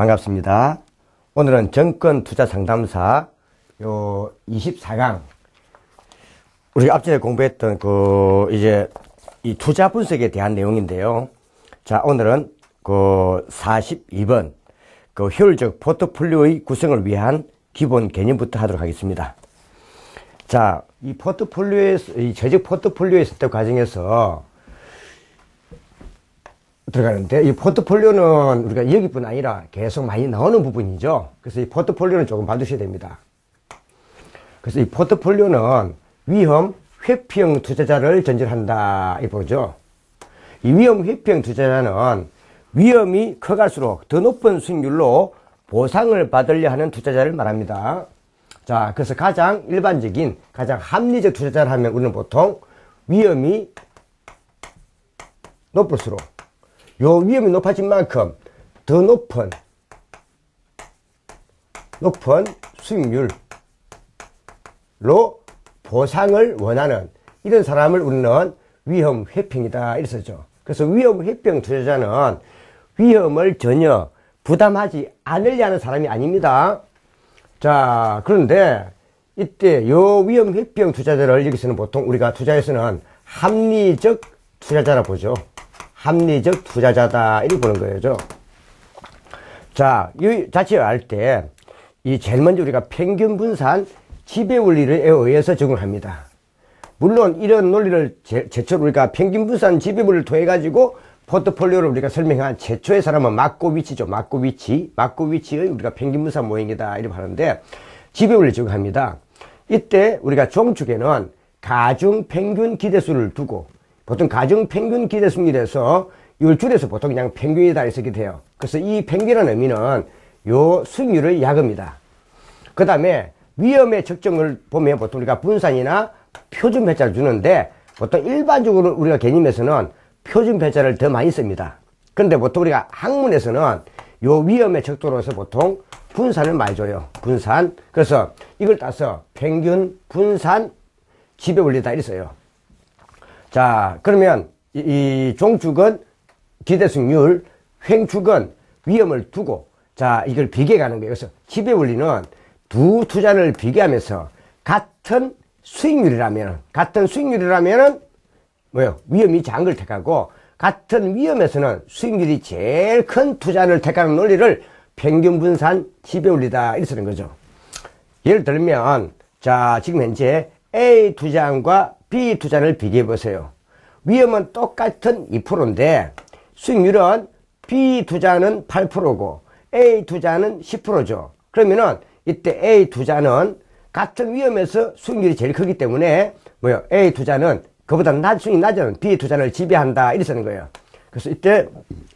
반갑습니다. 오늘은 정권투자상담사 24강 우리가 앞전에 공부했던 이 투자 분석에 대한 내용인데요. 자, 오늘은 42번 효율적 포트폴리오의 구성을 위한 기본 개념부터 하도록 하겠습니다. 자, 이 포트폴리오에서, 이 재직 포트폴리오에 있을 때 과정에서 들어가는데, 이 포트폴리오는 우리가 여기뿐 아니라 계속 많이 나오는 부분이죠. 그래서 이 포트폴리오는 조금 봐두셔야 됩니다. 그래서 이 포트폴리오는 위험 회피형 투자자를 전제한다, 이 보죠. 이 위험 회피형 투자자는 위험이 커갈수록 더 높은 수익률로 보상을 받으려 하는 투자자를 말합니다. 자, 그래서 가장 일반적인, 가장 합리적 투자자를 하면 우리는 보통 위험이 높을수록 요 위험이 높아진 만큼 더 높은 수익률로 보상을 원하는 이런 사람을 우리는 위험 회피형이다 이렇게 쓰죠. 그래서 위험 회피형 투자자는 위험을 전혀 부담하지 않으려 하는 사람이 아닙니다. 자, 그런데 이때 요 위험 회피형 투자자를 여기서는 보통 우리가 투자에서는 합리적 투자자라 보죠. 합리적 투자자다 이렇게 보는 거예요. 자, 이 자체를 알 때 이 제일 먼저 우리가 평균 분산 지배 원리에 의해서 적용합니다. 물론 이런 논리를 제초로 우리가 평균 분산 지배 원리를 통해 가지고 포트폴리오를 우리가 설명한 최초의 사람은 막고 위치죠. 막고 위치의 우리가 평균 분산 모형이다 이렇게 하는데 지배 원리를 적용합니다. 이때 우리가 종축에는 가중 평균 기대수를 두고 보통 가중 평균 기대수율에서 이걸 줄여서 보통 그냥 평균이다 이렇게 돼요. 그래서 이 평균이라는 의미는 요 수익률의 약입니다. 그 다음에 위험의 측정을 보면 보통 우리가 분산이나 표준 배차를 주는데 보통 일반적으로 우리가 개념에서는 표준 배차를 더 많이 씁니다. 그런데 보통 우리가 학문에서는 요 위험의 척도로서 보통 분산을 많이 줘요. 분산. 그래서 이걸 따서 평균 분산 지배 원리다 이렇게 써요. 자, 그러면 이 종축은 기대수익률, 횡축은 위험을 두고 자, 이걸 비교해 가는 거예요. 그래서 지배 원리는 두 투자를 비교하면서 같은 수익률이라면 뭐요? 위험이 작은 걸 택하고 같은 위험에서는 수익률이 제일 큰 투자를 택하는 논리를 평균 분산 지배 원리다 이렇게 쓰는 거죠. 예를 들면 자, 지금 현재 A 투자안과 B 투자를 비교해 보세요. 위험은 똑같은 2%인데 수익률은 B 투자는 8%고 A 투자는 10%죠. 그러면은 이때 A 투자는 같은 위험에서 수익률이 제일 크기 때문에 뭐요? A 투자는 그보다 수익이 낮은 B 투자를 지배한다 이렇게 쓰는 거예요. 그래서 이때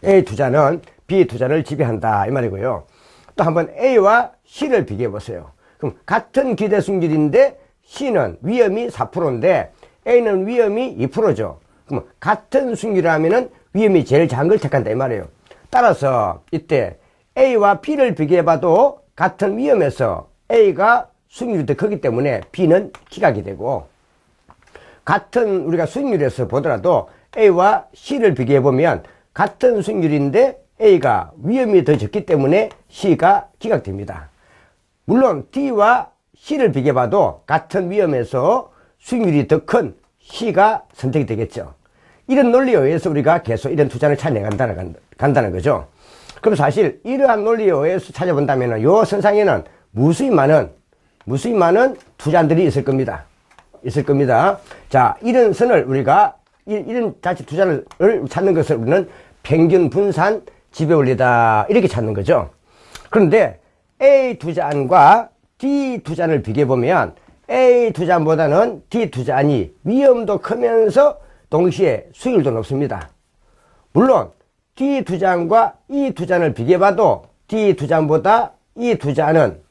A 투자는 B 투자를 지배한다 이 말이고요. 또 한번 A와 C를 비교해 보세요. 그럼 같은 기대 수익률인데 C는 위험이 4%인데 A는 위험이 2%죠. 그럼 같은 수익률이라면은 위험이 제일 작은 걸 택한다 이 말이에요. 따라서 이때 A와 B를 비교해봐도 같은 위험에서 A가 수익률이 더 크기 때문에 B는 기각이 되고 같은 우리가 수익률에서 보더라도 A와 C를 비교해보면 같은 수익률인데 A가 위험이 더 적기 때문에 C가 기각됩니다. 물론 D와 C를 비교해봐도 같은 위험에서 수익률이 더 큰 C가 선택이 되겠죠. 이런 논리에 의해서 우리가 계속 이런 투자를 찾아간다는 거죠. 그럼 사실 이러한 논리에 의해서 찾아본다면 요 선상에는 무수히 많은 투자들이 있을 겁니다. 자, 이런 선을 우리가 이런 자체 투자를 찾는 것을 우리는 평균 분산 지배 원리다 이렇게 찾는 거죠. 그런데 A 투자안과 D 투자안을 비교해 보면 A 투자안보다는 D 투자안이 위험도 크면서 동시에 수익률도 높습니다. 물론 D 투자안과 E 투자안을 비교해봐도 D 투자안보다 E 투자안은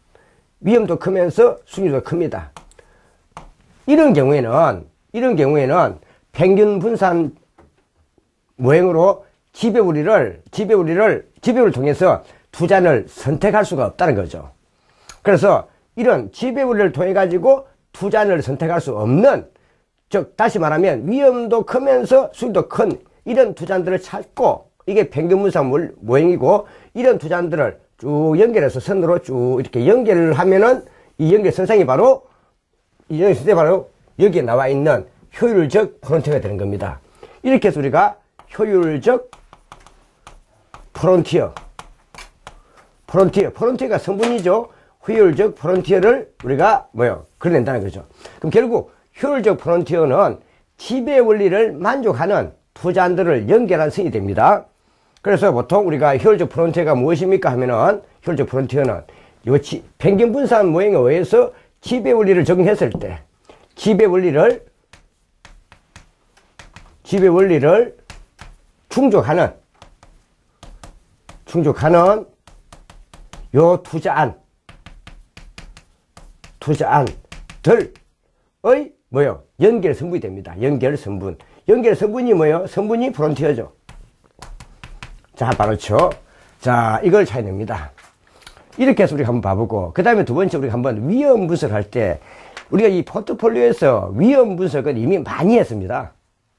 위험도 크면서 수익률도 큽니다. 이런 경우에는 평균 분산 모형으로 지배 원리를 통해서 투자를 선택할 수가 없다는 거죠. 그래서 이런 지배 원리를 통해 가지고 투자를 선택할 수 없는, 즉 다시 말하면 위험도 크면서 수익도 큰 이런 투자들을 찾고, 이게 평균 분산 모형이고, 이런 투자들을 쭉 연결해서 선으로 쭉 이렇게 연결을 하면은 이 연결선상이 바로 이 연결선상이 바로 여기에 나와 있는 효율적 프론티어가 되는 겁니다. 이렇게 해서 우리가 효율적 프론티어가 성분이죠. 효율적 프론티어를 우리가 그려낸다는 거죠. 그럼 결국 효율적 프론티어는 지배 원리를 만족하는 투자안들을 연결한 선이 됩니다. 그래서 보통 우리가 효율적 프론티어가 무엇입니까 하면은, 효율적 프론티어는 요 평균 분산 모형에 의해서 지배 원리를 적용했을 때 지배 원리를 충족하는 요 투자안들의 연결 성분이 됩니다. 연결 성분이 뭐예요? 성분이 프론티어죠. 자, 바로 자, 이걸 찾아냅니다. 이렇게 해서 우리가 한번 봐보고, 그 다음에 두 번째 우리가 한번 위험 분석할 때, 우리가 이 포트폴리오에서 위험 분석은 이미 많이 했습니다.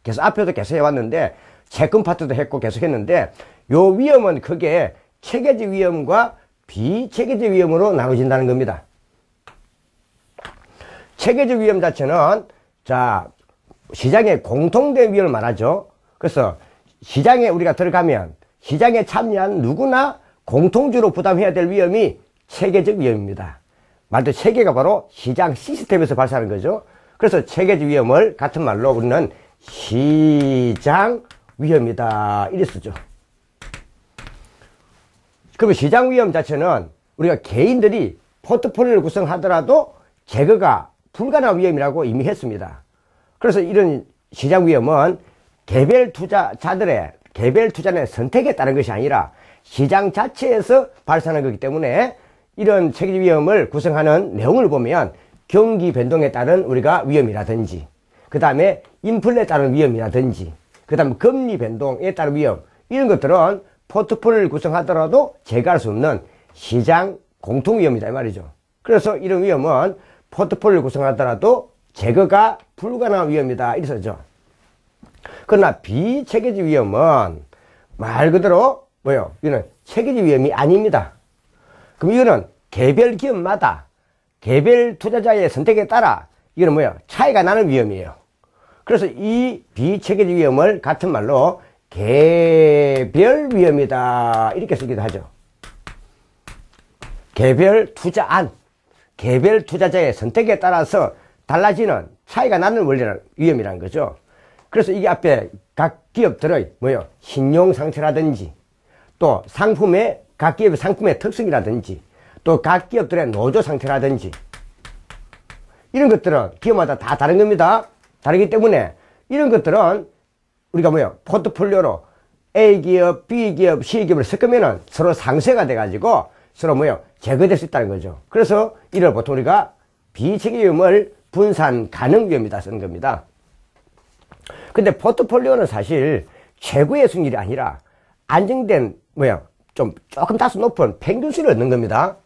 계속 앞에도 계속 해왔는데, 채권 파트도 했고 계속 했는데, 요 위험은 크게 체계적 위험과 비체계적 위험으로 나눠진다는 겁니다. 체계적 위험 자체는, 자, 시장에 공통된 위험을 말하죠. 그래서 시장에 우리가 들어가면 시장에 참여한 누구나 공통적으로 부담해야 될 위험이 체계적 위험입니다. 말도 체계가 바로 시장 시스템에서 발생하는 거죠. 그래서 체계적 위험을 같은 말로 우리는 시장 위험이다 이렇게 쓰죠. 그러면 시장 위험 자체는 우리가 개인들이 포트폴리오를 구성하더라도 제거가 불가능한 위험이라고 이미 했습니다. 그래서 이런 시장 위험은 개별 투자자들의 개별 투자의 선택에 따른 것이 아니라 시장 자체에서 발생하는 거기 때문에, 이런 체계적 위험을 구성하는 내용을 보면 경기 변동에 따른 우리가 위험이라든지, 그 다음에 인플레에 따른 위험이라든지, 그 다음에 금리 변동에 따른 위험, 이런 것들은 포트폴리오를 구성하더라도 제거할 수 없는 시장 공통 위험이다 이 말이죠. 그래서 이런 위험은 포트폴리오를 구성하더라도 제거가 불가능한 위험이다 이렇게 쓰죠. 그러나 비체계적 위험은 말 그대로 이거는 체계적 위험이 아닙니다. 그럼 이거는 개별 기업마다 개별 투자자의 선택에 따라 이거는 차이가 나는 위험이에요. 그래서 이 비체계적 위험을 같은 말로 개별 위험이다 이렇게 쓰기도 하죠. 개별 투자자의 선택에 따라서 달라지는 차이가 나는 위험이라는 거죠. 그래서 이게 앞에 각 기업들의 신용 상태라든지, 또 각 기업의 상품의 특성이라든지, 또 각 기업들의 노조 상태라든지, 이런 것들은 기업마다 다 다른 겁니다. 다르기 때문에 이런 것들은 우리가 포트폴리오로 A 기업, B 기업, C 기업을 섞으면은 서로 상쇄가 돼가지고 서로 제거될 수 있다는 거죠. 그래서 이를 보통 우리가 비체계 위험을 분산 가능 위험이다 쓰는 겁니다. 근데 포트폴리오는 사실 최고의 승률이 아니라 안정된 조금 다소 높은 평균수를 얻는 겁니다.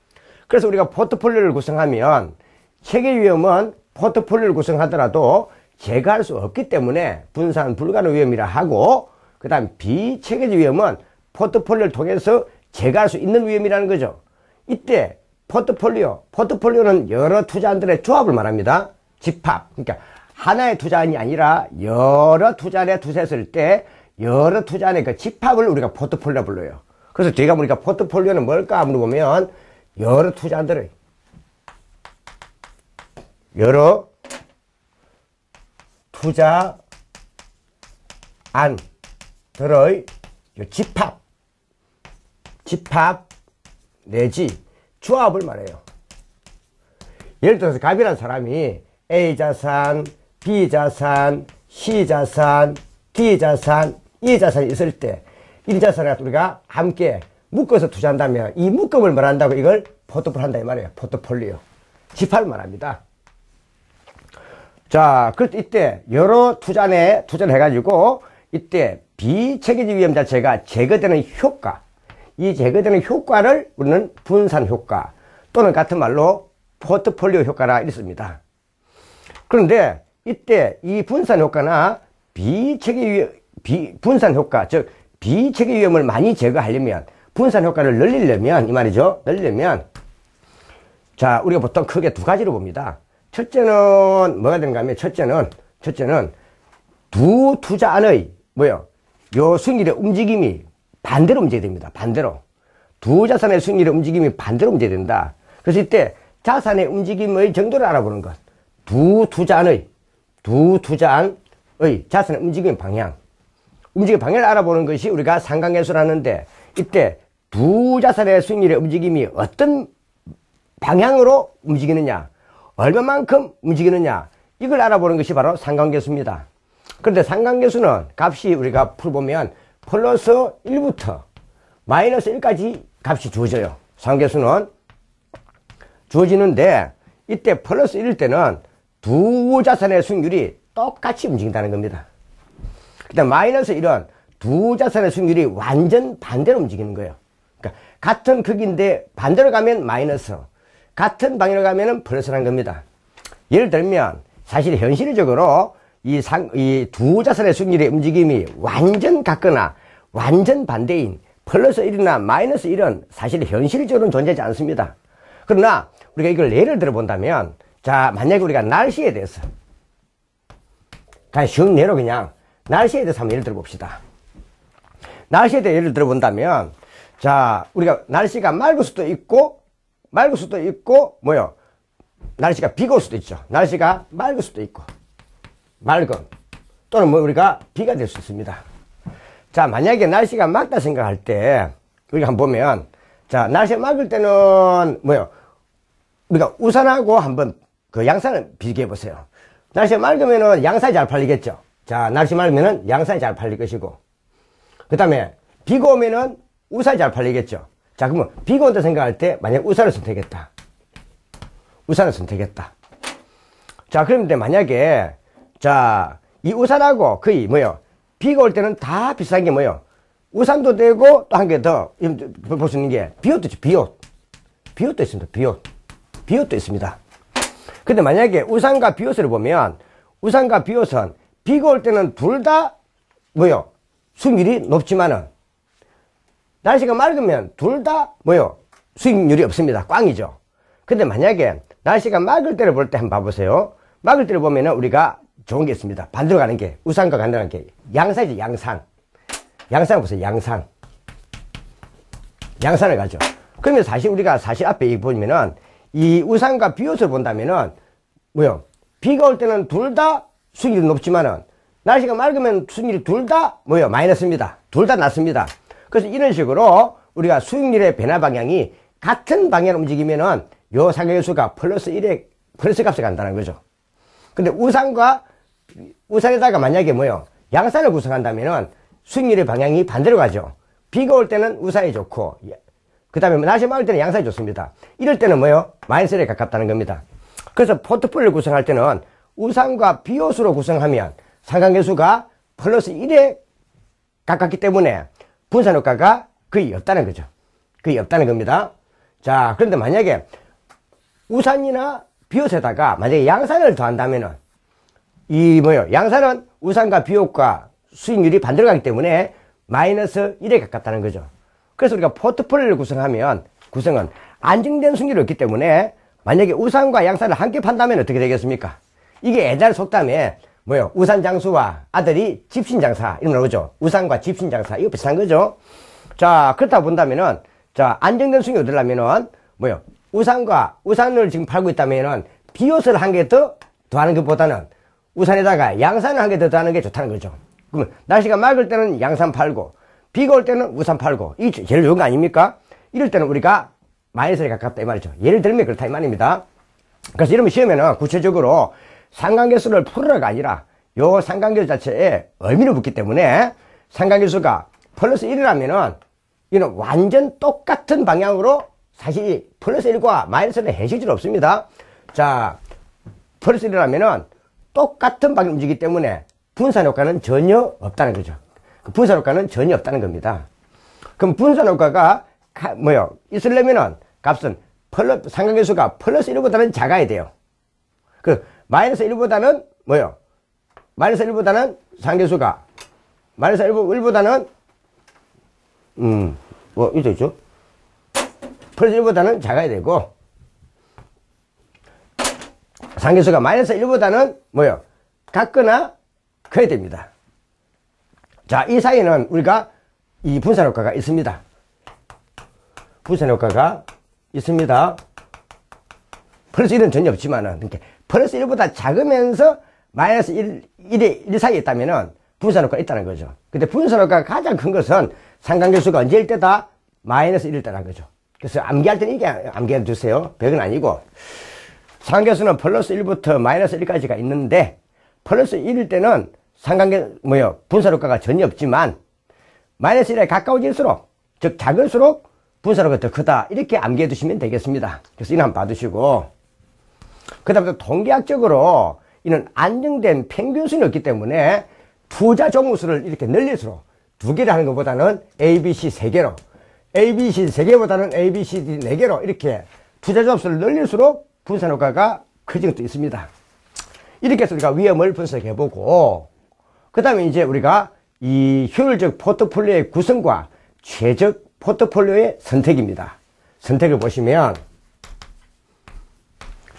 그래서 우리가 포트폴리오를 구성하면 체계 위험은 포트폴리오를 구성하더라도 제거할 수 없기 때문에 분산 불가능 위험이라 하고, 그 다음 비체계적 위험은 포트폴리오를 통해서 제거할 수 있는 위험이라는 거죠. 이때 포트폴리오는 여러 투자안들의 조합을 말합니다. 집합. 그러니까 하나의 투자안이 아니라 여러 투자안에 투자했을 때 여러 투자안의 그 집합을 우리가 포트폴리오 불러요. 그래서 뒤에 가면 우리가 포트폴리오는 뭘까 물어보면 여러 투자안들의 여러 투자안들의 집합 내지 조합을 말해요. 예를 들어서 갑이라는 사람이 A자산, B자산, C자산, D자산, E자산이 있을 때 1자산을 우리가 함께 묶어서 투자한다면 이 묶음을 말한다고 이걸 포트폴리오 한다 이 말이에요. 포트폴리오. 집합을 말합니다. 자, 그럴 때 이때 여러 투자안에 투자를 해가지고 이때 비체계적 위험 자체가 제거되는 효과, 이 제거되는 효과를 우리는 분산 효과 또는 같은 말로 포트폴리오 효과라 읽습니다. 그런데 이때 이 분산 효과나 분산 효과, 즉 비체계 위험을 많이 제거하려면 분산 효과를 늘리려면, 이 말이죠. 늘리려면, 자, 우리가 보통 크게 두 가지로 봅니다. 첫째는, 뭐가 되는가 하면, 첫째는, 두 투자안의, 요 수익률의 움직임이 반대로 움직여야 됩니다. 반대로. 두 자산의 수익률의 움직임이 반대로 움직여야 된다. 그래서 이때 자산의 움직임의 정도를 알아보는 것. 두 투자안의 자산의 움직임 방향. 움직임 방향을 알아보는 것이 우리가 상관계수라는데, 이때 두 자산의 수익률의 움직임이 어떤 방향으로 움직이느냐, 얼마만큼 움직이느냐, 이걸 알아보는 것이 바로 상관계수입니다. 그런데 상관계수는 값이 우리가 풀보면 플러스 1부터 마이너스 1까지 값이 주어져요. 상관계수는 주어지는데, 이때 플러스 1일 때는 두 자산의 수익률이 똑같이 움직인다는 겁니다. 그다음 마이너스 1은 두 자산의 수익률이 완전 반대로 움직이는 거예요. 그러니까 같은 크기인데 반대로 가면 마이너스, 같은 방향으로 가면 플러스라는 겁니다. 예를 들면 사실 현실적으로 이 두 자산의 수익률의 움직임이 완전 같거나 완전 반대인 플러스 1이나 마이너스 1은 사실 현실적으로는 존재하지 않습니다. 그러나 우리가 이걸 예를 들어 본다면, 자, 만약에 우리가 날씨에 대해서, 그냥 쉬운 예로 그냥 날씨에 대해서 한번 예를 들어 봅시다. 날씨에 대해 예를 들어 본다면, 자, 우리가 날씨가 맑을 수도 있고, 날씨가 비가 올 수도 있죠. 날씨가 맑을 수도 있고, 또는 우리가 비가 될 수 있습니다. 자, 만약에 날씨가 맑다 생각할 때, 우리가 한번 보면, 자, 날씨가 맑을 때는, 우리가 우산하고 한번 그 양산을 비교해 보세요. 날씨가 맑으면은 양산이 잘 팔리겠죠. 자, 날씨 맑으면은 양산이 잘 팔릴 것이고, 그 다음에 비가 오면은 우산이 잘 팔리겠죠. 자, 그러면 비가 온다 생각할 때 만약 우산을 선택했다. 자, 그런데 만약에, 자, 이 우산하고 거의 비가 올 때는 다 비슷한 게 우산도 되고 또 한 개 더 볼 수 있는 게 비옷도 있죠. 비옷도 있습니다. 비옷도 있습니다. 근데 만약에 우산과 비옷을 보면, 우산과 비옷은 비가 올 때는 둘 다 수익률이 높지만은, 날씨가 맑으면 둘 다 수익률이 없습니다. 꽝이죠. 근데 만약에 날씨가 맑을 때를 볼 때 한번 봐보세요. 맑을 때를 보면은 우리가 좋은 게 있습니다. 반대로 가는 게, 우산과 반대로 가는 게 양산이죠. 양산 보세요. 양산을 가죠. 그러면 사실 우리가 앞에 보면은 이 우산과 비옷을 본다면은 비가 올 때는 둘 다 수익률이 높지만은, 날씨가 맑으면 수익률이 둘 다 마이너스입니다. 둘 다 낮습니다. 그래서 이런 식으로 우리가 수익률의 변화 방향이 같은 방향으로 움직이면은 요 상관계수가 플러스 1의 플러스 값에 간다는 거죠. 근데 우산에다가 만약에 양산을 구성한다면은 수익률의 방향이 반대로 가죠. 비가 올 때는 우산이 좋고, 그 다음에 날씨 맑을 때는 양산이 좋습니다. 이럴 때는 마이너스 1에 가깝다는 겁니다. 그래서 포트폴리오를 구성할 때는 우산과 비옷으로 구성하면 상관계수가 플러스 1에 가깝기 때문에 분산효과가 거의 없다는 거죠. 거의 없다는 겁니다. 자, 그런데 만약에 우산이나 비옷에다가 만약에 양산을 더한다면은 양산은 우산과 비옷과 수익률이 반대로 가기 때문에 마이너스 1에 가깝다는 거죠. 그래서 우리가 포트폴리오를 구성은 안정된 수익률이 없기 때문에, 만약에 우산과 양산을 함께 판다면 어떻게 되겠습니까? 이게 옛날 속담에 우산 장수와 아들이 집신장사 이런 거 나오죠. 우산과 집신장사, 이거 비슷한 거죠. 자, 그렇다 본다면은, 자, 안정된 수익률이 얻으려면은 우산을 지금 팔고 있다면은 비옷을 한 개 더하는 것보다는 우산에다가 양산을 한 개 더 더하는 게 좋다는 거죠. 그러면 날씨가 맑을 때는 양산 팔고, 비가 올 때는 우산 팔고, 이게 제일 좋은 거 아닙니까? 이럴 때는 우리가 마이너스에 가깝다 이 말이죠. 예를 들면 그렇다 이 말입니다. 그래서 이러면 시험에는 구체적으로 상관계수를 풀어라가 아니라 요 상관계수 자체에 의미를 묻기 때문에, 상관계수가 플러스 1이라면은 이는 완전 똑같은 방향으로, 사실 플러스 1과 마이너스는 해실질 없습니다. 자, 플러스 1이라면은 똑같은 방향으로 움직이기 때문에 분산효과는 전혀 없다는 거죠. 분산효과는 전혀 없다는 겁니다. 그럼 분산효과가 있으려면은 값은 상관계수가 플러스 1보다는 작아야 돼요. 마이너스 1보다는 마이너스 1보다는 상관계수가 마이너스 1보다는 뭐, 이거 있죠? 플러스 1보다는 작아야 되고, 상계수가 마이너스 1보다는 뭐요? 같거나 커야 됩니다. 자, 이 사이에는 우리가 이 분산효과가 있습니다. 분산효과가 있습니다. 플러스 1은 전혀 없지만은, 이렇게 플러스 1보다 작으면서 마이너스 1 사이에 있다면은 분산효과가 있다는 거죠. 근데 분산효과가 가장 큰 것은 상관계수가 언제일 때다? 마이너스 1일 때라는 거죠. 그래서 암기할 때는 이게 암기해 두세요. 100은 아니고. 상관계수는 플러스 1부터 마이너스 1까지가 있는데, 플러스 1일 때는 분산효과가 전혀 없지만, 마이너스 1에 가까워질수록, 즉, 작을수록 분산효과가 더 크다. 이렇게 암기해 두시면 되겠습니다. 그래서 이는 한번 봐두시고, 그 다음에 또 통계학적으로 이는 안정된 평균수는 없기 때문에 투자 종목수를 이렇게 늘릴수록 2개를 하는 것보다는 A, B, C 3개로, A, B, C 3개보다는 A, B, C, D 4개로 이렇게 투자 종목수를 늘릴수록 분산효과가 커진 것도 있습니다. 이렇게 해서 우리가 위험을 분석해보고, 그 다음에 이제 우리가 이 효율적 포트폴리오의 구성과 최적 포트폴리오의 선택입니다. 선택을 보시면,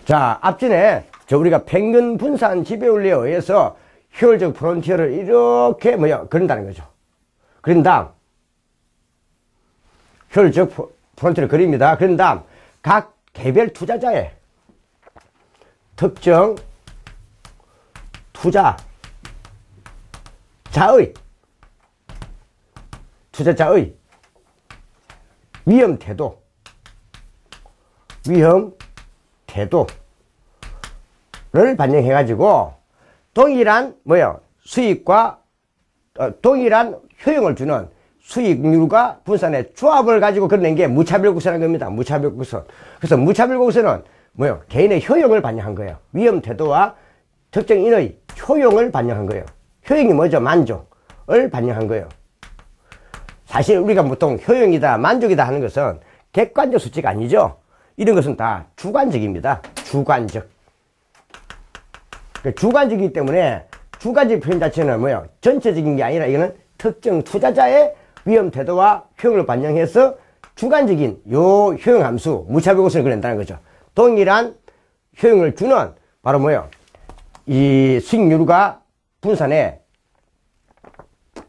자, 앞전에 우리가 평균 분산 지배원리에 의해서 효율적 프론티어를 이렇게 그린다는 거죠. 그린 다음, 효율적 프론티어를 그립니다. 그린 다음, 각 개별 투자자의 특정 투자자의 위험 태도를 반영해가지고 동일한 수익과 동일한 효용을 주는 수익률과 분산의 조합을 가지고 그려낸 게 무차별곡선이라는 겁니다. 무차별곡선. 그래서 무차별곡선은 개인의 효용을 반영한 거예요. 위험 태도와 특정인의 효용을 반영한 거예요. 효용이 뭐죠? 만족을 반영한 거예요. 사실 우리가 보통 효용이다, 만족이다 하는 것은 객관적 수치가 아니죠. 이런 것은 다 주관적입니다. 주관적. 주관적이기 때문에 주관적 표현 자체는 전체적인 게 아니라 이거는 특정 투자자의 위험 태도와 효용을 반영해서 주관적인 요 효용 함수, 무차별곡선을 그린다는 거죠. 동일한 효용을 주는 바로 이 수익률과 분산에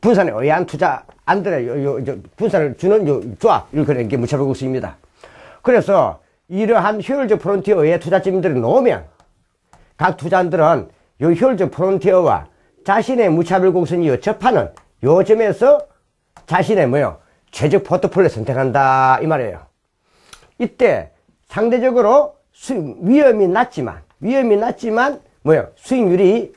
의한 투자안들의 분산을 주는 조합을 그리는 게 무차별곡선입니다. 그래서 이러한 효율적 프론티어에 의해 투자자님들을 놓으면 각 투자안들은 이 효율적 프론티어와 자신의 무차별곡선이 접하는 요 점에서 자신의 최적 포트폴리오를 선택한다 이 말이에요. 이때 상대적으로 위험이 낮지만 수익률이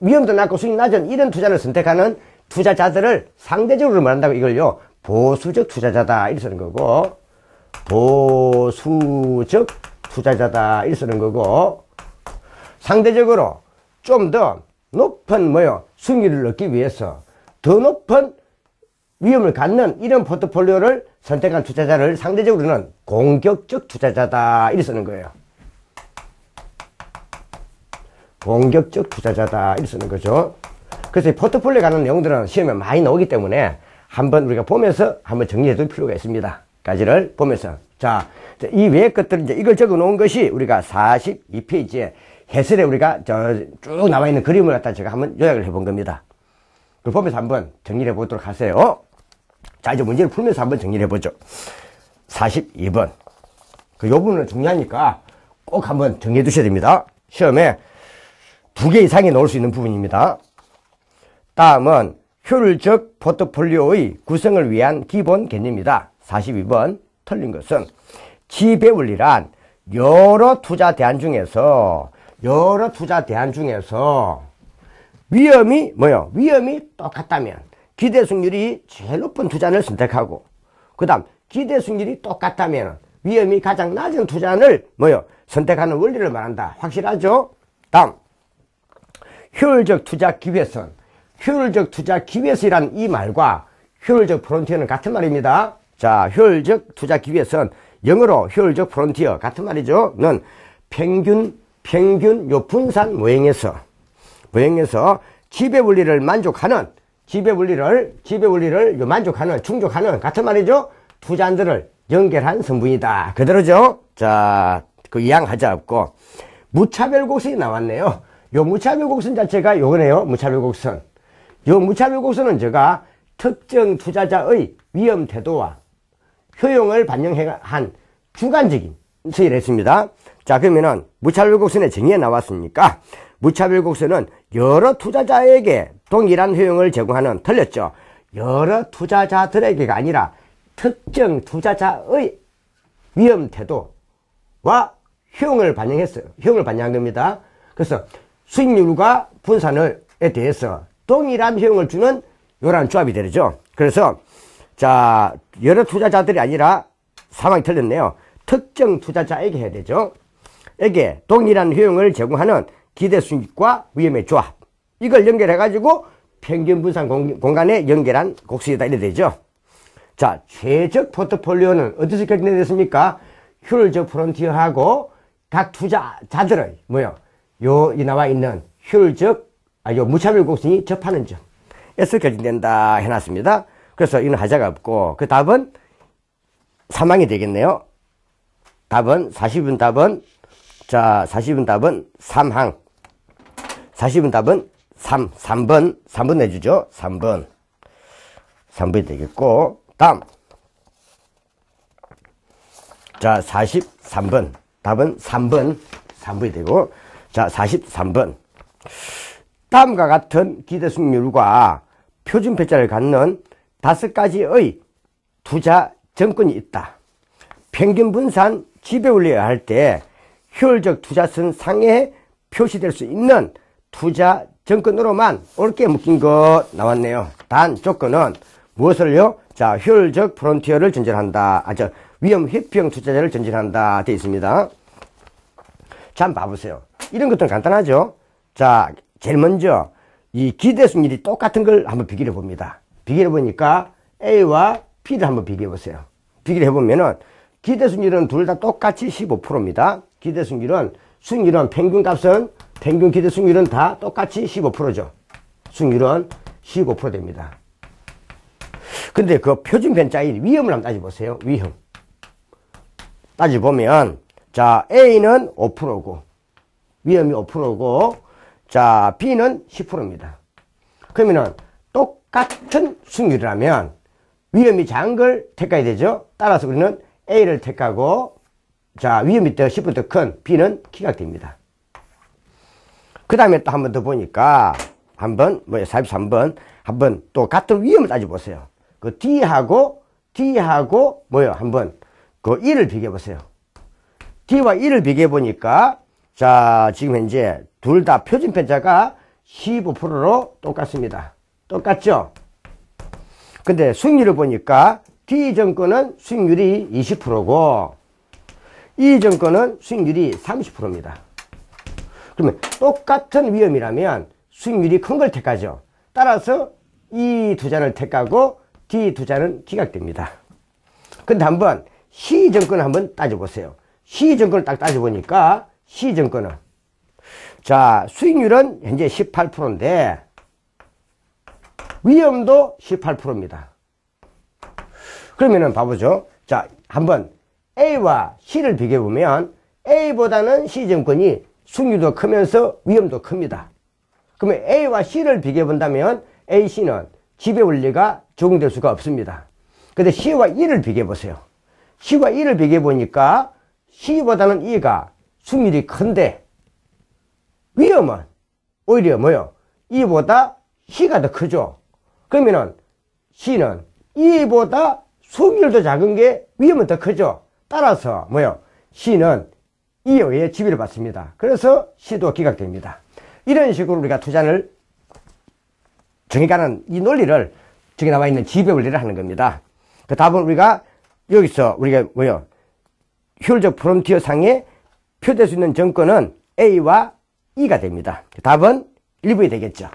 위험도 낮고 수익이 낮은 이런 투자를 선택하는 투자자들을 상대적으로 말한다고 이걸요 보수적 투자자다 이렇게 쓰는 거고, 보수적 투자자다 이렇게 쓰는 거고, 상대적으로 좀 더 높은 수익률을 얻기 위해서 더 높은 위험을 갖는 이런 포트폴리오를 선택한 투자자를 상대적으로는 공격적 투자자다 이렇게 쓰는 거예요. 공격적 투자자다 이렇게 쓰는 거죠. 그래서 이 포트폴리오에 관한 내용들은 시험에 많이 나오기 때문에 한번 우리가 보면서 한번 정리해 둘 필요가 있습니다. 까지를 보면서. 자, 이 외의 것들 이제 이걸 적어 놓은 것이 우리가 42페이지에 해설에 우리가 쭉 나와 있는 그림을 갖다 제가 한번 요약을 해 본 겁니다. 그걸 보면서 한번 정리해 보도록 하세요. 자, 이제 문제를 풀면서 한번 정리해 보죠. 42번. 요 부분은 중요하니까 꼭 한번 정리해 두셔야 됩니다. 시험에 2개 이상이 나올 수 있는 부분입니다. 다음은 효율적 포트폴리오의 구성을 위한 기본 개념입니다. 42번. 틀린 것은 지배원리란 여러 투자 대안 중에서 위험이 똑같다면 기대 수익률이 제일 높은 투자를 선택하고, 그 다음 기대 수익률이 똑같다면 위험이 가장 낮은 투자를 선택하는 원리를 말한다. 확실하죠? 다음, 효율적 투자 기회선. 효율적 투자 기회선이란 이 말과 효율적 프론티어는 같은 말입니다. 자, 효율적 투자 기회선, 영어로 효율적 프론티어 같은 말이죠. 는 평균 분산 모형에서 지배원리를 만족하는 충족하는 같은 말이죠. 투자들을 연결한 성분이다. 그대로죠? 자, 그 이양하자 없고, 무차별 곡선이 나왔네요. 요 무차별 곡선 자체가 요거네요. 무차별 곡선. 요 무차별 곡선은 제가 특정 투자자의 위험 태도와 효용을 반영한 주관적인 서열을 했습니다. 자, 그러면은 무차별 곡선의 정의에 나왔으니까 무차별 곡선은 여러 투자자에게 동일한 효용을 제공하는, 틀렸죠? 여러 투자자들에게가 아니라 특정 투자자의 위험 태도와 효용을 반영했어요. 효용을 반영한 겁니다. 그래서 수익률과 분산에 대해서 동일한 효용을 주는 요런 조합이 되죠. 그래서 자, 여러 투자자들이 아니라 상황이 틀렸네요. 특정 투자자에게 해야 되죠. 에게 동일한 효용을 제공하는 기대 수익과 위험의 조합, 이걸 연결해 가지고 평균 분산 공간에 연결한 곡선이다 이래 되죠. 자, 최적 포트폴리오는 어디서 결정됐습니까? 효율적 프론티어하고 각 투자자들의 이 나와 있는 효율적 요 무차별 곡선이 접하는 점에서 결정된다 해놨습니다. 그래서 이는 하자가 없고, 그 답은 3항이 되겠네요. 답은 40번 답은, 자, 40번 답은 3항. 40번 답은 3번 내주죠. 3번이 되겠고, 다음. 자, 43번. 답은 3번이 되고, 자, 43번. 다음과 같은 기대 수익률과 표준 패자를 갖는 5가지의 투자 정권이 있다. 평균 분산 지배 원리를 할 때 효율적 투자선 상에 표시될 수 있는 투자 정권으로만 옳게 묶인 것 나왔네요. 단 조건은 무엇을요? 자, 효율적 프론티어를 전제한다. 위험 회피형 투자자를 전제한다 되어 있습니다. 자, 한번 봐보세요. 이런 것들은 간단하죠. 자, 제일 먼저 이 기대 수익률이 똑같은 걸 한번 비교해 봅니다. 비교해 보니까 A와 B를 한번 비교해 보세요. 비교를 해보면은 기대 수익률은 둘 다 똑같이 15%입니다. 기대 수익률은 평균 기대 수익률은 다 똑같이 15%죠. 수익률은 15% 됩니다. 근데 그 표준 편차인 위험을 한번 따져보세요. 위험. 따져보면, 자, A는 5%고, 위험이 5%고, 자, B는 10%입니다. 그러면은, 똑같은 수익률이라면, 위험이 작은 걸 택해야 되죠. 따라서 우리는 A를 택하고, 자, 위험이 더 10% 더 큰 B는 기각됩니다. 그 다음에 또 한 번 더 보니까, 43번, 한번 또 같은 위험을 따져보세요. 그 D하고, 한번, 그 1을 비교해보세요. D와 1을 비교해보니까, 자, 지금 현재 둘 다 표준 편차가 15%로 똑같습니다. 똑같죠? 근데 수익률을 보니까 D증권은 수익률이 20%고, E증권은 수익률이 30%입니다. 그러면 똑같은 위험이라면 수익률이 큰 걸 택하죠. 따라서 E 투자를 택하고 D 투자는 기각됩니다. 근데 한번 C증권을 한번 따져보세요. C증권을 딱 따져보니까 C증권은, 자, 수익률은 현재 18%인데 위험도 18%입니다. 그러면은 봐보죠. 자, 한번 A와 C를 비교해보면 A보다는 C증권이 수익률도 크면서 위험도 큽니다. 그러면 A와 C를 비교해본다면 A, C는 지배 원리가 적용될 수가 없습니다. 근데 C와 E를 비교해보세요. C와 E를 비교해보니까 C보다는 E가 수익률이 큰데 위험은 오히려 E보다 C가 더 크죠. 그러면은 C는 E보다 수익률도 작은 게 위험은 더 크죠. 따라서 C는 E에 의해 지배를 받습니다. 그래서 C도 기각됩니다. 이런 식으로 우리가 투자를 정의가는 이 논리를 저기 나와 있는 지배 원리를 하는 겁니다. 그 답은 우리가 여기서 효율적 프론티어 상에 표될 수 있는 정권은 A와 E가 됩니다. 답은 1번이 되겠죠.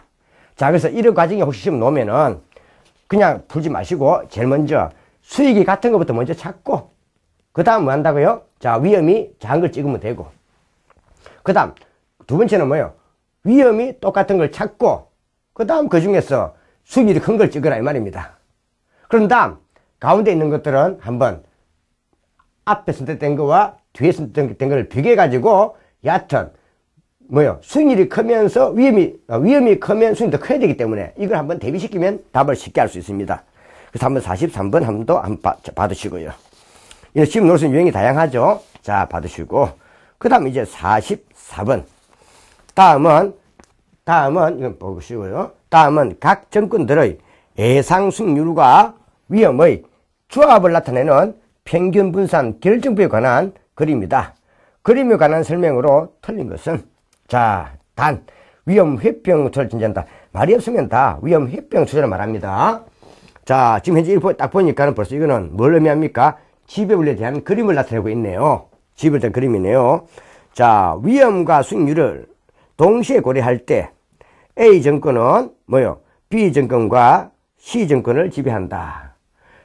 자, 그래서 이런 과정에 혹시 시험 놓으면은 그냥 풀지 마시고 제일 먼저 수익이 같은 것부터 먼저 찾고 그 다음 뭐 한다고요? 자, 위험이 작은 걸 찍으면 되고 그 다음 두 번째는 위험이 똑같은 걸 찾고 그 다음 그 중에서 수익률이 큰 걸 찍으라 이 말입니다. 그런 다음 가운데 있는 것들은 한번 앞에 선택된 거와 뒤에 선택된 거를 비교해가지고 얕은, 수익률이 크면서 위험이 크면 수익률이 더 커야 되기 때문에 이걸 한번 대비시키면 답을 쉽게 할 수 있습니다. 그래서 한번 43번 한번 받으시고요. 이런 시험 노릇은 유형이 다양하죠. 자, 받으시고. 그 다음 이제 44번. 다음은, 이건 보시고요. 다음은 각 정권들의 예상 수익률과 위험의 조합을 나타내는 평균 분산 결정부에 관한 글입니다. 그림에 관한 설명으로 틀린 것은, 자, 단, 위험 회병 투자를 진지한다. 말이 없으면 다 위험 회병 투자를 말합니다. 자, 지금 현재 이렇게 딱 보니까는 벌써 이거는 뭘 의미합니까? 지배율에 대한 그림을 나타내고 있네요. 지배율에 대한 그림이네요. 자, 위험과 수익률을 동시에 고려할 때 A증권은 B증권과 C증권을 지배한다.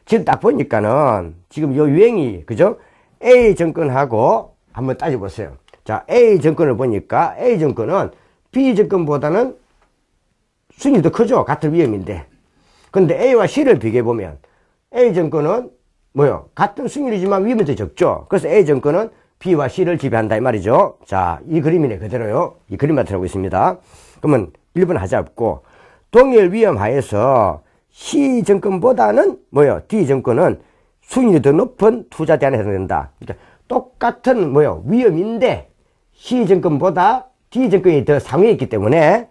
지금 딱 보니까는 지금 요 유행이, 그죠? A증권하고 한번 따져보세요. 자, A증권을 보니까 A증권은 B증권보다는 수익률이 더 크죠? 같은 위험인데. 근데 A와 C를 비교해보면 A증권은 같은 수익률이지만 위험이 더 적죠? 그래서 A증권은 B와 C를 지배한다 이 말이죠. 자, 이 그림이네 그대로요. 이 그림 나타나고 있습니다. 그러면 1번 하자없고 동일 위험 하에서 C증권보다는 D증권은 수익률이 더 높은 투자 대안에 해당된다. 그러니까 똑같은 위험인데 C증권보다 D증권이 더 상위에 있기 때문에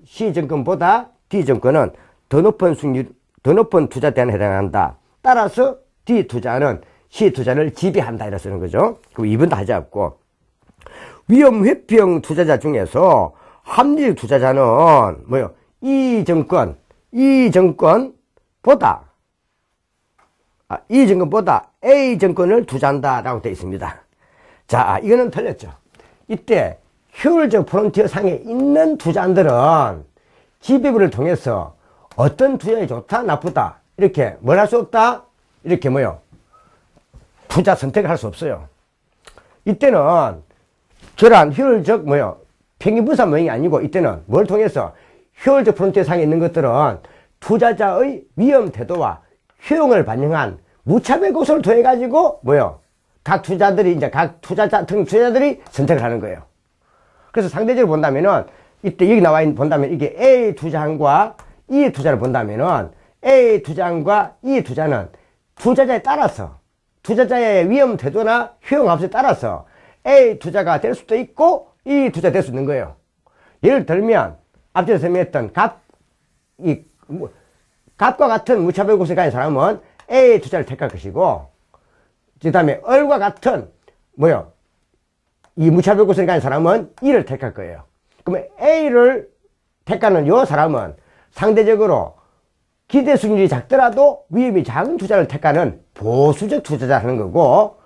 C증권보다 D증권은 더 높은 수익률, 더 높은 투자 대안에 해당한다. 따라서 D투자는 C투자를 지배한다 이라 쓰는 거죠. 그럼 2번도 하자없고 위험 회피형 투자자 중에서 합리적 투자자는 E증권보다 A증권을 투자한다라고 되어 있습니다. 자, 이거는 틀렸죠. 이때 효율적 프론티어 상에 있는 투자들은 지배부를 통해서 어떤 투자에 좋다, 나쁘다 이렇게 뭘 할 수 없다, 이렇게 투자 선택을 할 수 없어요. 이때는 저러한 효율적 평균 분산 모형이 아니고 이때는 뭘 통해서 효율적 프론티어 상에 있는 것들은 투자자의 위험 태도와 효용을 반영한 무차별 고소를 통해 가지고 각 투자자들이 선택을 하는 거예요. 그래서 상대적으로 본다면은 이때 여기 나와 있는 본다면 이게 A 투자항과 E 투자를 본다면은 A 투자항과 E 투자는 투자자에 따라서 투자자의 위험 태도나 효용 합수에 따라서 A 투자가 될 수도 있고 E 투자가 될 수 있는 거예요. 예를 들면 앞전에 설명했던 갑과 같은 무차별 고소에 가진 사람은 A 투자를 택할 것이고 그 다음에 을과 같은 이 무차별 고소에 가진 사람은 E를 택할 거예요. 그러면 A를 택하는 이 사람은 상대적으로 기대 수익률이 작더라도 위험이 작은 투자를 택하는 보수적 투자자 하는 거고,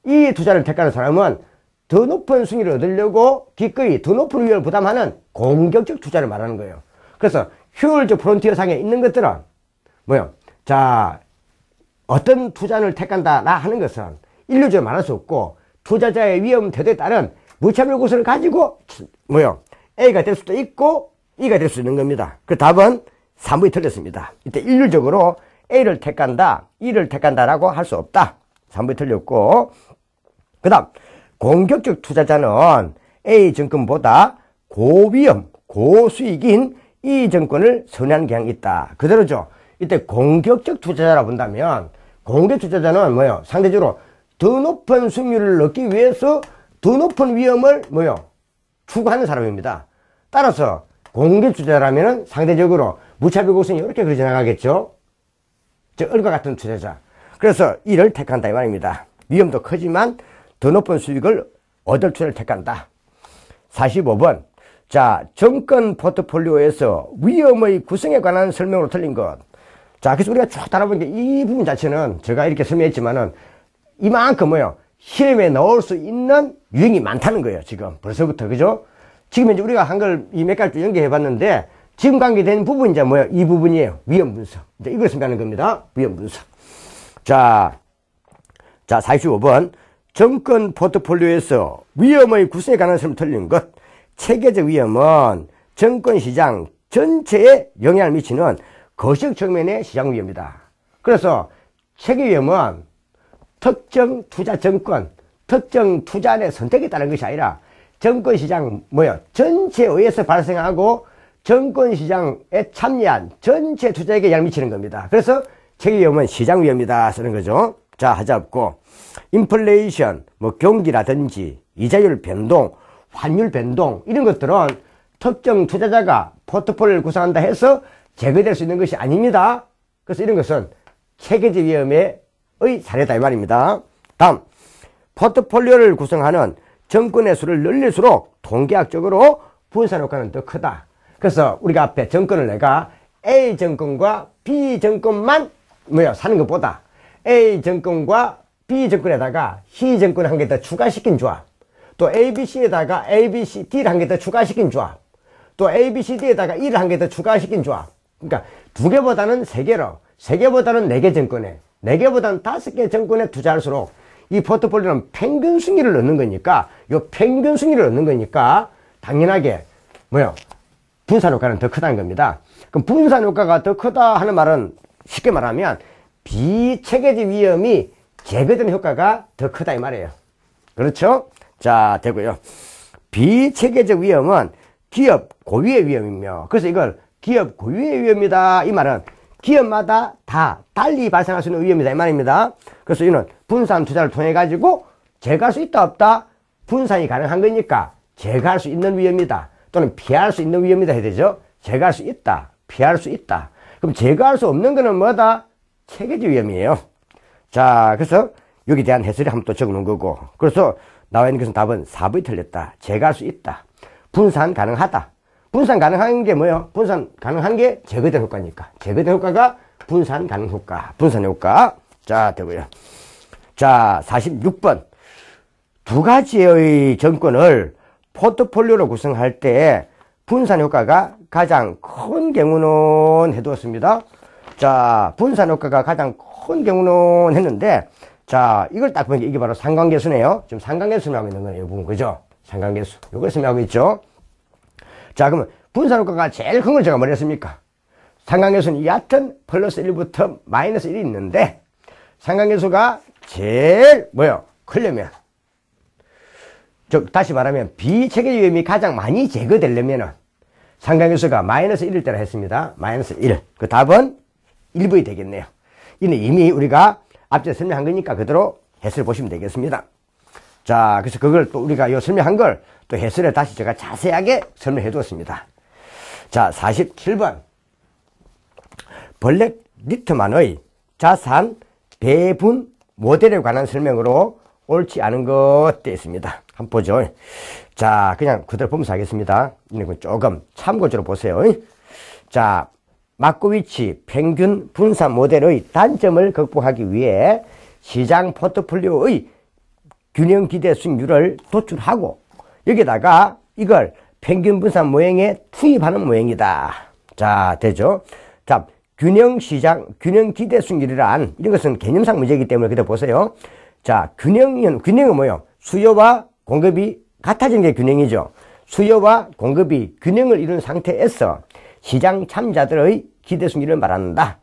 이 투자를 택하는 사람은 더 높은 수익률을 얻으려고 기꺼이 더 높은 위험을 부담하는 공격적 투자를 말하는 거예요. 그래서 효율적 프론티어 상에 있는 것들은 자, 어떤 투자를 택한다 하는 것은 일률적으로 말할 수 없고 투자자의 위험 태도에 따른 무차별 고소를 가지고 A가 될 수도 있고 E가 될 수 있는 겁니다. 그 답은 3번이 틀렸습니다. 이때 일률적으로 A를 택한다, E를 택한다라고 할 수 없다. 3번이 틀렸고, 그 다음 공격적 투자자는 A증권보다 고위험, 고수익인 E증권을 선호하는 경향이 있다. 그대로죠. 이때 공격적 투자자라 본다면 공격 투자자는 상대적으로 더 높은 수익률을 얻기 위해서 더 높은 위험을 추구하는 사람입니다. 따라서 공격 투자자라면 상대적으로 무차별 고소는 이렇게 그리 지나가겠죠. 을과 같은 투자자. 그래서 이를 택한다 이 말입니다. 위험도 크지만 더 높은 수익을 얻을 투자를 택한다. 45번. 자, 정권 포트폴리오에서 위험의 구성에 관한 설명으로 틀린 것. 자, 그래서 우리가 쭉 따라보니까 이 부분 자체는 제가 이렇게 설명했지만은 이만큼 실험에 넣을 수 있는 유형이 많다는 거예요. 지금 벌써부터. 그죠? 지금 이제 우리가 한 걸 이 몇 가지 쭉 연계해 봤는데 지금 관계된 부분이 이제 이 부분이에요. 위험 분석. 이제 이걸 설명하는 겁니다. 위험 분석. 자, 45번. 정권 포트폴리오에서 위험의 구성에 관한 설명을 틀린 것. 체계적 위험은 정권시장 전체에 영향을 미치는 거시적 측면의 시장 위험이다. 그래서 체계 위험은 특정 투자 정권, 특정 투자의 선택에 따른 것이 아니라 증권시장 전체에 의해서 발생하고 증권시장에 참여한 전체 투자에게 영향을 미치는 겁니다. 그래서 체계 위험은 시장 위험이다 쓰는 거죠. 자, 하자없고 인플레이션, 경기라든지 이자율 변동, 환율 변동 이런 것들은 특정 투자자가 포트폴리오를 구성한다 해서 제거될 수 있는 것이 아닙니다. 그래서 이런 것은 체계적 위험의 사례다 이 말입니다. 다음, 포트폴리오를 구성하는 정권의 수를 늘릴수록 통계학적으로 분산 효과는 더 크다. 그래서 우리가 앞에 정권을 내가 A 정권과 B 정권만 사는 것보다 A 정권과 B 정권에다가 C 정권을 한 개 더 추가시킨 조합, 또 ABC에다가 ABCD를 한 개 더 추가시킨 조합, 또 ABCD에다가 E를 한 개 더 추가시킨 조합. 그러니까 2개보다는 3개로, 3개보다는 4개 정권에, 4개보다는 5개 정권에 투자할수록 이 포트폴리오는 평균 승리를 얻는 거니까, 요 평균 승리를 얻는 거니까 당연하게 분산 효과는 더 크다는 겁니다. 그럼 분산 효과가 더 크다 하는 말은 쉽게 말하면 비체계적 위험이 제거되는 효과가 더 크다 이 말이에요. 그렇죠? 자, 되고요. 비체계적 위험은 기업 고유의 위험이며, 그래서 이걸 기업 고유의 위험이다 이 말은 기업마다 다 달리 발생할 수 있는 위험이다 이 말입니다. 그래서 이는 분산 투자를 통해 가지고 제거할 수 있다 없다, 분산이 가능한 거니까 제거할 수 있는 위험이다 또는 피할 수 있는 위험이다 해야 되죠. 제거할 수 있다, 피할 수 있다. 그럼 제거할 수 없는 거는 뭐다? 체계적 위험이에요. 자, 그래서 여기에 대한 해설이 한번 또 적어 놓은 거고, 그래서 나와 있는 것은 답은 4번이 틀렸다. 제거할 수 있다, 분산 가능하다. 분산 가능한 게 뭐예요? 분산 가능한 게 제거된 효과니까. 제거된 효과가 분산 가능 효과, 분산 효과. 자, 되고요. 자, 46번. 두 가지의 정권을 포트폴리오로 구성할 때 분산 효과가 가장 큰 경우는 해두었습니다. 자, 분산 효과가 가장 큰 경우는 했는데, 자, 이걸 딱 보니까 이게 바로 상관계수네요. 지금 상관계수 설명하고 있는 거네요. 이 부분, 그죠? 상관계수. 이걸 설명하고 있죠. 자, 그러면 분산 효과가 제일 큰 걸 제가 뭘 했습니까? 상관계수는 얕은 플러스 1부터 마이너스 1이 있는데, 상관계수가 제일 크려면, 즉, 다시 말하면 비체계적 위험이 가장 많이 제거되려면은 상관계수가 마이너스 1일 때라 했습니다. 마이너스 1. 그 답은 1번이 되겠네요. 이는 이미 우리가 앞서 설명한 거니까 그대로 해설 보시면 되겠습니다. 자, 그래서 그걸 또 우리가 요 설명한 걸 또 해설에 다시 제가 자세하게 설명해 두었습니다. 자, 47번. 블랙 리트만의 자산 배분 모델에 관한 설명으로 옳지 않은 것 되어 있습니다. 한번 보죠. 자, 그냥 그대로 보면서 하겠습니다. 이건 조금 참고적으로 보세요. 자, 마코비치 평균 분산 모델의 단점을 극복하기 위해 시장 포트폴리오의 균형 기대 수익률을 도출하고 여기다가 이걸 평균 분산 모형에 투입하는 모형이다. 자, 되죠? 자, 균형 기대 수익률이란 이런 것은 개념상 문제이기 때문에 그대로 보세요. 자, 균형은 뭐예요? 수요와 공급이 같아지는 게 균형이죠. 수요와 공급이 균형을 이룬 상태에서 시장 참자들의 기대 수익률을 말한다.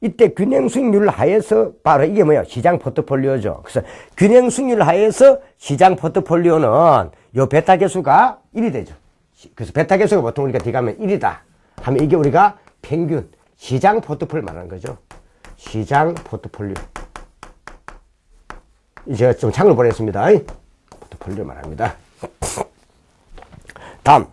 이때 균형 수익률을 하에서 바로 이게 뭐예요? 시장 포트폴리오죠. 그래서 균형 수익률을 하에서 시장 포트폴리오는 요 베타 계수가 1이 되죠. 그래서 베타 계수가 보통 우리가 뒤가면 1이다 하면 이게 우리가 평균 시장 포트폴리오 말하는 거죠. 시장 포트폴리오. 제가 좀 창을 보냈습니다. 포트폴리오 말합니다. 다음,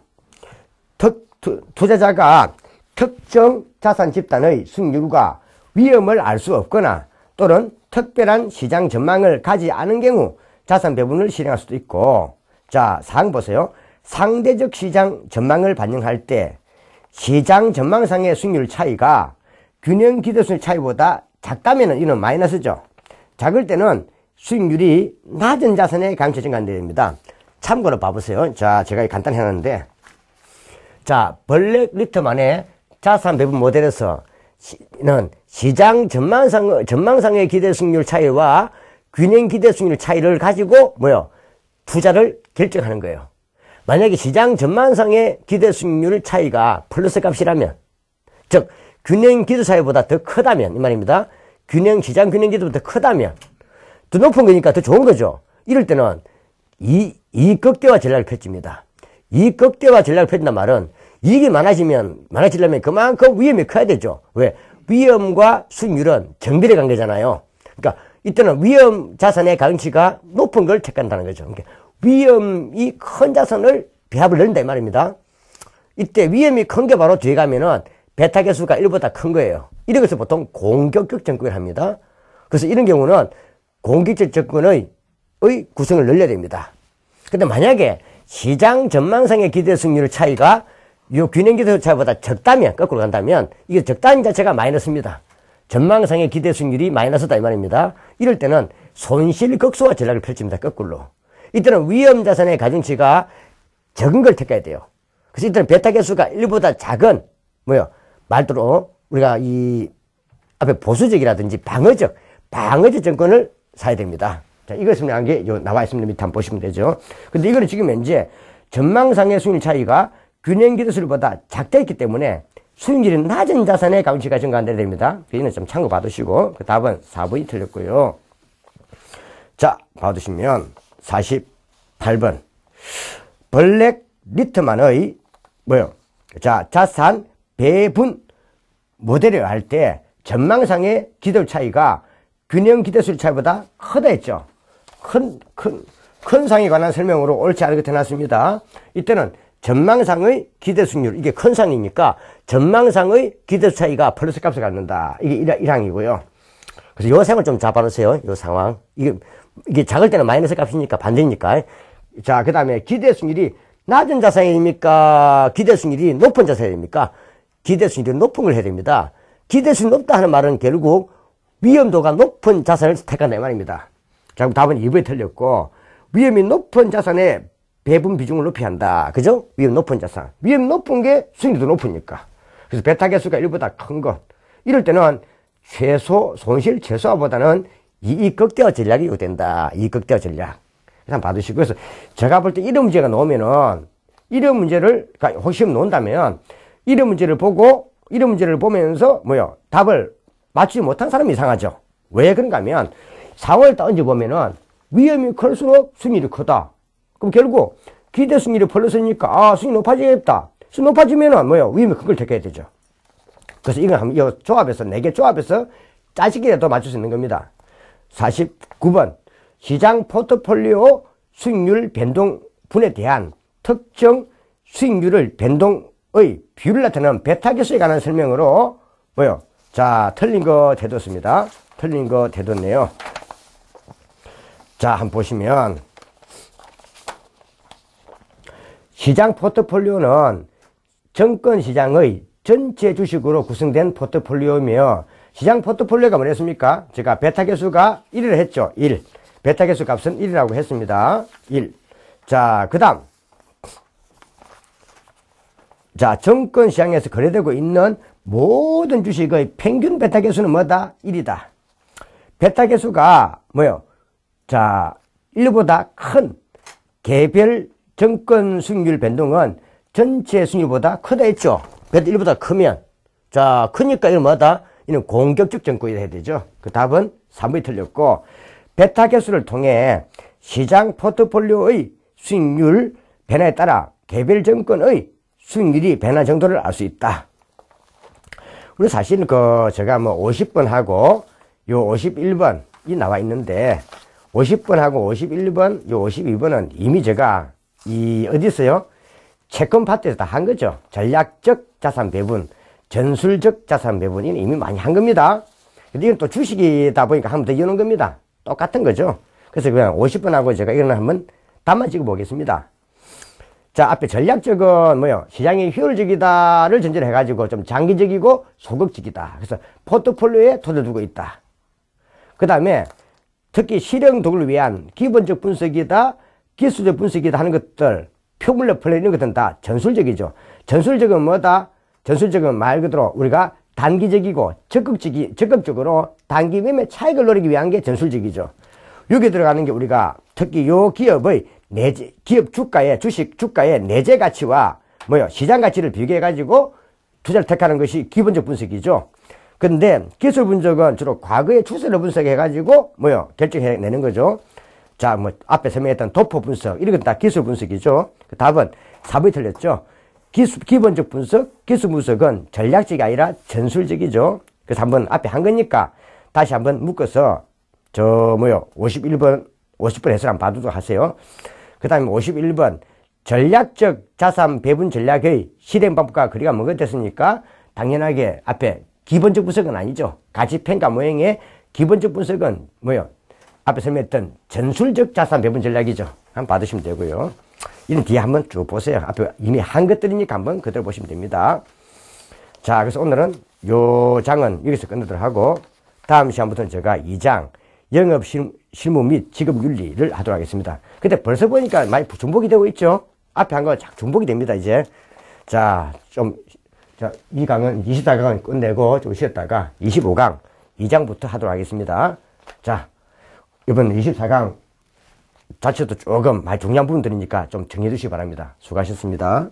투자자가 특정 자산 집단의 수익률과 위험을 알 수 없거나 또는 특별한 시장 전망을 가지 않은 경우 자산 배분을 실행할 수도 있고, 자, 사항 보세요. 상대적 시장 전망을 반영할 때 시장 전망상의 수익률 차이가 균형 기대 수익률 차이보다 작다면 이는 마이너스죠. 작을 때는 수익률이 낮은 자산에 강세 증가한다 됩니다. 참고로 봐보세요. 자, 제가 간단히 해놨는데, 자, 블랙 리트만의 자산 배분 모델에서는 시장 전망상의 기대 수익률 차이와 균형 기대 수익률 차이를 가지고 투자를 결정하는 거예요. 만약에 시장 전망상의 기대 수익률 차이가 플러스 값이라면, 즉 균형 기대 차이보다 더 크다면 이 말입니다. 시장 균형 기대보다 크다면, 더 높은 거니까 더 좋은 거죠. 이럴 때는 이익 극대화 전략을 펼칩니다. 이익 극대화 전략을 펼친단 말은 이익이 많아지려면 그만큼 위험이 커야 되죠. 왜? 위험과 수익률은 정비례 관계잖아요. 그러니까 이때는 위험 자산의 가중치가 높은 걸 택한다는 거죠. 그러니까 위험이 큰 자산을 배합을 넣는다 이 말입니다. 이때 위험이 큰 게 바로 뒤에 가면은 베타 개수가 1보다 큰 거예요. 이런 것을 보통 공격적 접근을 합니다. 그래서 이런 경우는 공격적 접근의 구성을 늘려야 됩니다. 근데 만약에 시장 전망상의 기대 수익률 차이가 요 균형 기대 차이보다 적다면, 거꾸로 간다면, 이게 적다는 자체가 마이너스입니다. 전망상의 기대 수익률이 마이너스다 이 말입니다. 이럴 때는 손실 극소화 전략을 펼칩니다. 거꾸로. 이때는 위험 자산의 가중치가 적은 걸 택해야 돼요. 그래서 이때는 베타 개수가 1보다 작은, 말대로 우리가 이 앞에 보수적이라든지 방어적 정권을 사야 됩니다. 자, 이거 설명한 게 나와 있습니다. 밑에 한번 보시면 되죠. 근데 이거는 지금 현재 전망상의 수익률 차이가 균형 기대 수익률보다 작다 있기 때문에 수익률이 낮은 자산의 가중치가 증가한다 됩니다. 이는 좀 참고 봐두시고, 그 답은 4번이 틀렸고요. 자, 봐두시면 48번. 블랙 리트만의 자산 배분 모델을 할 때 전망상의 기대 차이가 균형 기대 수익률 차이보다 크다 했죠. 큰 상에 관한 설명으로 옳지 않게 해놨습니다. 이때는 전망상의 기대 수익률, 이게 큰 상이니까 전망상의 기대 차이가 플러스 값을 갖는다. 이게 1항이고요. 그래서 요 상을 좀 잡아놓으세요. 요 상황. 이게 작을 때는 마이너스 값이니까 반대니까. 자, 그 다음에 기대 수익률이 낮은 자산입니까? 기대 수익률이 높은 자산입니까? 기대 수익률이 높은 걸 해야 됩니다. 기대 수익률이 높다 하는 말은 결국 위험도가 높은 자산을 택한다 이 말입니다. 자, 그럼 답은 2번이 틀렸고, 위험이 높은 자산의 배분 비중을 높여야 한다. 그죠? 위험 높은 자산. 위험 높은 게 수익률도 높으니까. 그래서 베타 개수가 1보다 큰 것. 이럴 때는 손실 최소화보다는 이익 극대화 전략이 요구된다. 이익 극대화 전략. 한번 봐두시고. 그래서 제가 볼 때 이런 문제가 나오면은, 이런 문제를, 혹시 놓는다면, 이런 문제를 보면서, 답을 맞추지 못한 사람이 이상하죠. 왜 그런가 하면, 상황을 딱 얹어보면은, 위험이 클수록 수익률이 크다. 그럼 결국, 기대 수익률이 플러스니까, 수익이 높아지겠다. 수익 높아지면은, 위험이 큰 걸 택해야 되죠. 그래서 이건 한번, 이 조합에서, 4개 조합에서 짜집기라도 맞출 수 있는 겁니다. 49번. 시장 포트폴리오 수익률 변동분에 대한 특정 수익률을 변동의 비율을 나타내는 베타 개수에 관한 설명으로, 자, 틀린 거 대뒀습니다. 틀린 거 대뒀네요. 자, 한번 보시면, 시장 포트폴리오는 증권 시장의 전체 주식으로 구성된 포트폴리오이며, 시장 포트폴리오가 뭐랬습니까? 제가 베타 개수가 1을 했죠. 1. 베타 개수 값은 1이라고 했습니다. 1. 자, 그 다음. 자, 증권 시장에서 거래되고 있는 모든 주식의 평균 베타 개수는 뭐다? 1이다. 베타 개수가 자, 1보다 큰 개별 증권 수익률 변동은 전체 수익률보다 크다 했죠. 베타 1보다 크면. 자, 크니까 이건 뭐다? 이는 공격적 증권이 해야 되죠. 그 답은 3번이 틀렸고, 베타 개수를 통해 시장 포트폴리오의 수익률 변화에 따라 개별 증권의 수익률이 변화 정도를 알 수 있다. 그리고 사실 제가 50번하고 요 51번이 나와 있는데, 50번하고 51번, 요 52번은 이미 제가 어디서요? 채권 파트에서 다 한 거죠. 전략적 자산 배분, 전술적 자산 배분이 이미 많이 한 겁니다. 근데 이건 또 주식이다 보니까 한 번 더 이어놓은 겁니다. 똑같은 거죠. 그래서 그냥 50번하고 제가 이거는 한번 답만 찍어 보겠습니다. 자, 앞에 전략적은 시장이 효율적이다를 전제로 해가지고 좀 장기적이고 소극적이다. 그래서 포트폴리오에 돈을 두고 있다. 그 다음에 특히 실행 도구를 위한 기본적 분석이다, 기술적 분석이다 하는 것들, 표물로 플레이 이런 것들은 다 전술적이죠. 전술적은 뭐다? 전술적은 말 그대로 우리가 단기적이고 적극적으로 단기 매매 차익을 노리기 위한 게 전술적이죠. 여기 들어가는 게 우리가 특히 요 기업의 기업 주가의 주식 주가의 내재 가치와 시장 가치를 비교해 가지고 투자를 택하는 것이 기본적 분석이죠. 근데 기술 분석은 주로 과거의 추세를 분석해가지고 결정해내는 거죠. 자, 앞에 설명했던 도포 분석, 이런 건 다 기술 분석이죠. 그 답은 4번이 틀렸죠. 기본적 분석, 기술 분석은 전략적이 아니라 전술적이죠. 그래서 한번 앞에 한 거니까 다시 한번 묶어서 51번, 50번 해설 한번 봐두도록 하세요. 그 다음에 51번, 전략적 자산 배분 전략의 실행 방법과 거리가 먼 것 됐으니까 당연하게 앞에 기본적 분석은 아니죠. 가치평가 모형의 기본적 분석은 앞에 설명했던 전술적 자산 배분 전략이죠. 한번 받으시면 되고요. 이런 뒤에 한번 쭉 보세요. 앞에 이미 한 것들이니까 한번 그대로 보시면 됩니다. 자, 그래서 오늘은 요 장은 여기서 끝내도록 하고, 다음 시간부터는 제가 2장 영업 실무 및 직업 윤리를 하도록 하겠습니다. 근데 벌써 보니까 많이 중복이 되고 있죠. 앞에 한 거 중복이 됩니다, 이제. 자, 이 강은 24강은 끝내고 좀 쉬었다가 25강 2장부터 하도록 하겠습니다. 자, 이번 24강 자체도 조금 많이 중요한 부분들이니까 좀 정리해 주시기 바랍니다. 수고하셨습니다.